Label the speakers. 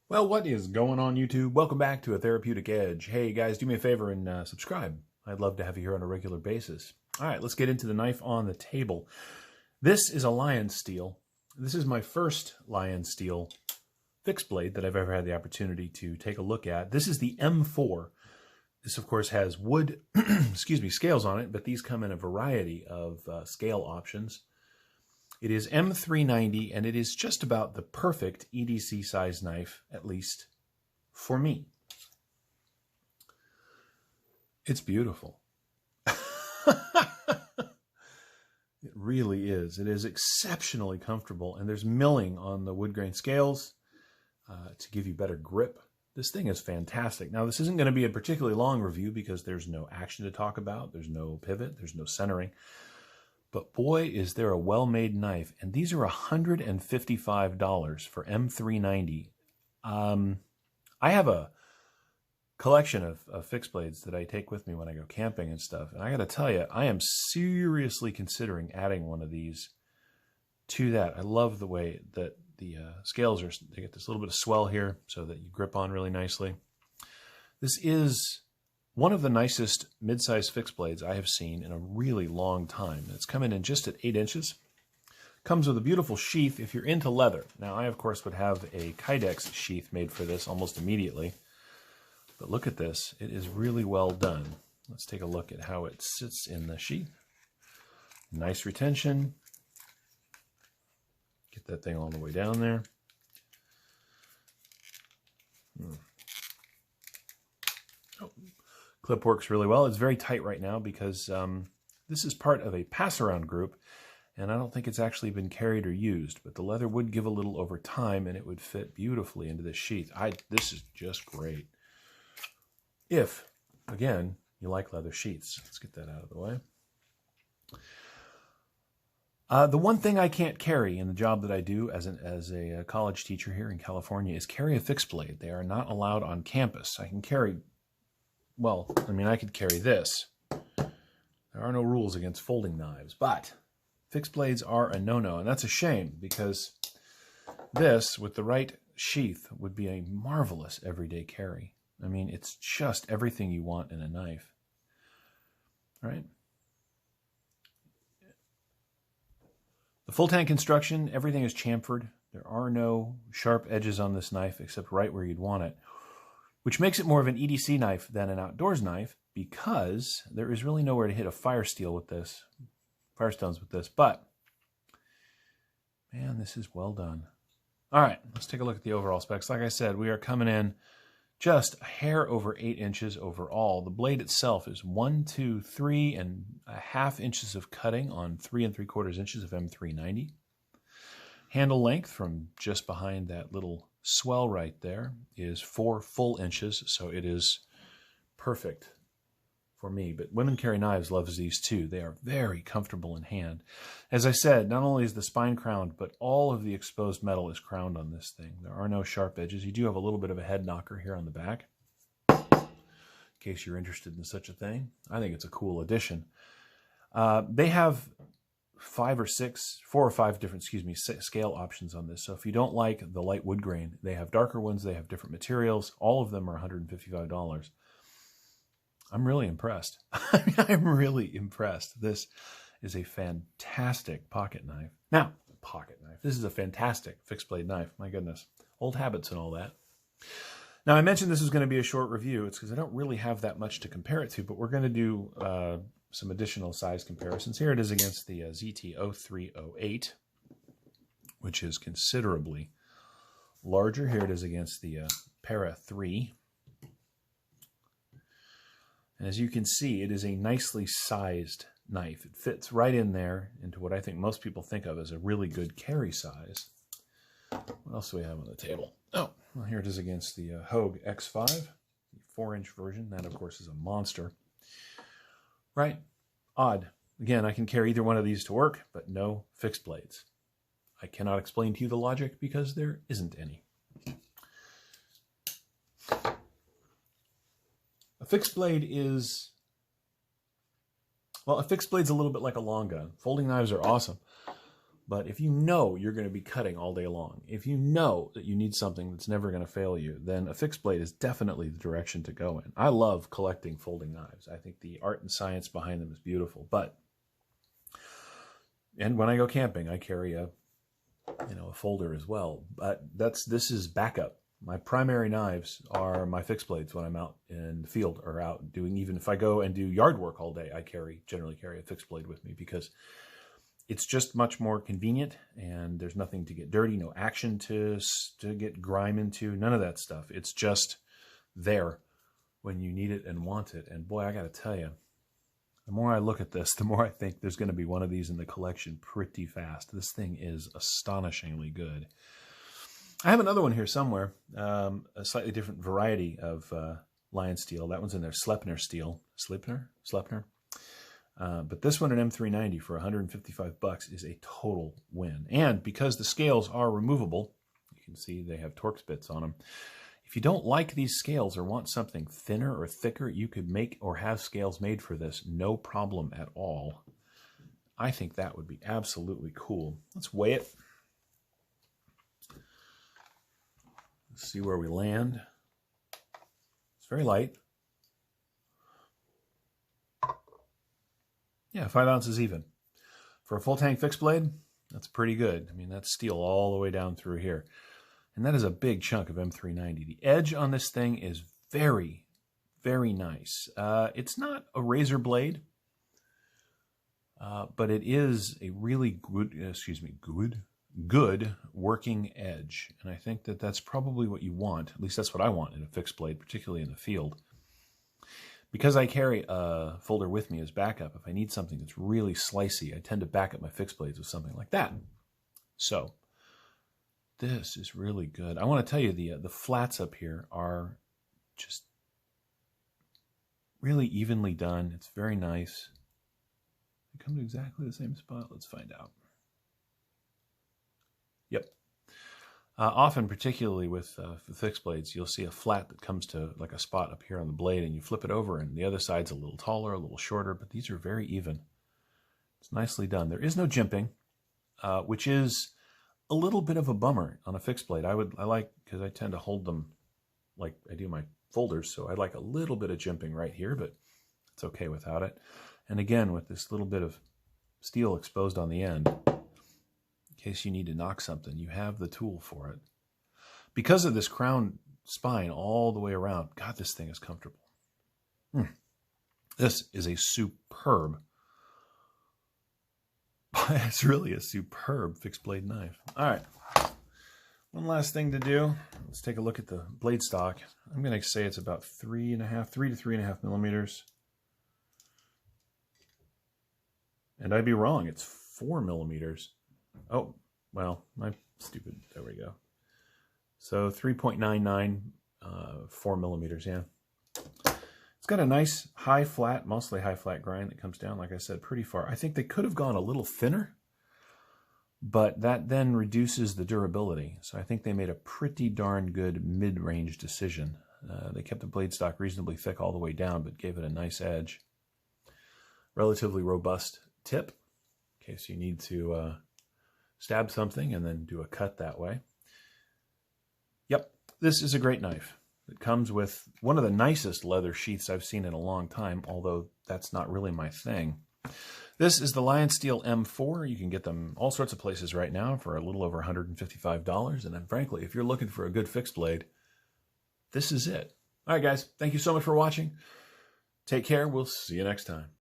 Speaker 1: Well, what is going on, YouTube? Welcome back to A Therapeutic Edge. Hey, guys, do me a favor and subscribe. I'd love to have you here on a regular basis. All right, let's get into the knife on the table. This is a Lionsteel. This is my first Lionsteel fixed blade that I've ever had the opportunity to take a look at. This is the M4. This, of course, has wood scales on it, but these come in a variety of scale options. It is M390, and it is just about the perfect EDC size knife, at least for me. It's beautiful. It really is. It is exceptionally comfortable, and there's milling on the wood grain scales to give you better grip. This thing is fantastic. Now, this isn't going to be a particularly long review because there's no action to talk about. There's no pivot. There's no centering. But boy, is there a well-made knife. And these are $155 for M390. I have a collection of fixed blades that I take with me when I go camping and stuff. And I got to tell you, I am seriously considering adding one of these to that. I love the way that the scales are, they get this little bit of swell here so that you grip on really nicely. This is one of the nicest mid-size fixed blades I have seen in a really long time. It's coming in just at 8 inches. Comes with a beautiful sheath if you're into leather. Now, I, of course, would have a Kydex sheath made for this almost immediately. But look at this. It is really well done. Let's take a look at how it sits in the sheath. Nice retention. Get that thing all the way down there. Oh. Clip works really well. It's very tight right now because this is part of a pass-around group, and I don't think it's actually been carried or used, but the leather would give a little over time, and it would fit beautifully into this sheath. This is just great. If, again, you like leather sheaths. Let's get that out of the way. The one thing I can't carry in the job that I do as a college teacher here in California is carry a fixed blade. They are not allowed on campus. I can carry... Well, I mean, I could carry this. There are no rules against folding knives, but fixed blades are a no-no, and that's a shame because this, with the right sheath, would be a marvelous everyday carry. I mean, it's just everything you want in a knife. All right. The full tank construction, everything is chamfered. There are no sharp edges on this knife except right where you'd want it, which makes it more of an EDC knife than an outdoors knife because there is really nowhere to hit a Firestones with this. But, man, this is well done. All right, let's take a look at the overall specs. Like I said, we are coming in just a hair over 8 inches overall. The blade itself is 3.5 inches of cutting on 3 3/4 inches of M390. Handle length from just behind that little swell right there is 4 full inches, so it is perfect for me. But Women Carry Knives loves these too. They are very comfortable in hand. As I said, not only is the spine crowned, but all of the exposed metal is crowned on this thing. There are no sharp edges. You do have a little bit of a head knocker here on the back, in case you're interested in such a thing. I think it's a cool addition. They have 4 or 5 different, scale options on this. So if you don't like the light wood grain, they have darker ones, they have different materials. All of them are $155. I'm really impressed. I'm really impressed. This is a fantastic pocket knife. Now, pocket knife. This is a fantastic fixed blade knife. My goodness. Old habits and all that. Now, I mentioned this was going to be a short review. It's because I don't really have that much to compare it to, but we're going to do some additional size comparisons. Here it is against the ZT-0308, which is considerably larger. Here it is against the Para 3. And as you can see, it is a nicely sized knife. It fits right in there into what I think most people think of as a really good carry size. What else do we have on the table? Oh, well, here it is against the Hogue X5, the 4-inch version. That, of course, is a monster. Right? Odd. Again, I can carry either one of these to work, but no fixed blades. I cannot explain to you the logic because there isn't any. A fixed blade is, well, a fixed blade's a little bit like a long gun. Folding knives are awesome, But if you know you're going to be cutting all day long, if you know that you need something that's never going to fail you, then a fixed blade is definitely the direction to go in. I love collecting folding knives. I think the art and science behind them is beautiful. And when I go camping, I carry a folder as well. But this is backup. My primary knives are my fixed blades when I'm out in the field or out doing, even if I go and do yard work all day, I generally carry a fixed blade with me because it's just much more convenient and there's nothing to get dirty, no action to get grime into, none of that stuff. It's just there when you need it and want it. And boy, I got to tell you, the more I look at this, the more I think there's going to be one of these in the collection pretty fast. This thing is astonishingly good. I have another one here somewhere, a slightly different variety of Lionsteel. That one's in there, Sleipner steel. Sleipner? But this one, an M390 for $155 is a total win. And because the scales are removable, you can see they have Torx bits on them. If you don't like these scales or want something thinner or thicker, you could make or have scales made for this, no problem at all. I think that would be absolutely cool. Let's weigh it. Let's see where we land. It's very light. Yeah, 5 ounces even. For a full tank fixed blade, that's pretty good. I mean, that's steel all the way down through here. And that is a big chunk of M390. The edge on this thing is very, very nice. It's not a razor blade, but it is a really good working edge. And I think that that's probably what you want. At least that's what I want in a fixed blade, particularly in the field. Because I carry a folder with me as backup, if I need something that's really slicey, I tend to back up my fixed blades with something like that. So this is really good. I want to tell you the flats up here are just really evenly done. It's very nice. They come to exactly the same spot. Let's find out. Yep. Often, particularly with fixed blades, you'll see a flat that comes to like a spot up here on the blade, and you flip it over, and the other side's a little taller, a little shorter, but these are very even. It's nicely done. There is no jimping, which is a little bit of a bummer on a fixed blade. I like, because I tend to hold them like I do my folders, so I like a little bit of jimping right here, but it's okay without it. And again, with this little bit of steel exposed on the end, in case you need to knock something, you have the tool for it. Because of this crown spine all the way around, God, this thing is comfortable. This is a superb, it's really a superb fixed blade knife. All right, one last thing to do. Let's take a look at the blade stock. I'm going to say it's about 3 to 3.5 millimeters. And I'd be wrong, it's 4 millimeters. Oh, well, I'm stupid. There we go. So 3.99, 4 millimeters, yeah. It's got a nice high flat, mostly high flat grind that comes down, like I said, pretty far. I think they could have gone a little thinner, but that then reduces the durability. So I think they made a pretty darn good mid-range decision. They kept the blade stock reasonably thick all the way down, but gave it a nice edge. Relatively robust tip, in case you need to stab something and then do a cut that way. Yep, this is a great knife. It comes with one of the nicest leather sheaths I've seen in a long time, although that's not really my thing. This is the Lionsteel M4. You can get them all sorts of places right now for a little over $155. And then frankly, if you're looking for a good fixed blade, this is it. All right, guys, thank you so much for watching. Take care. We'll see you next time.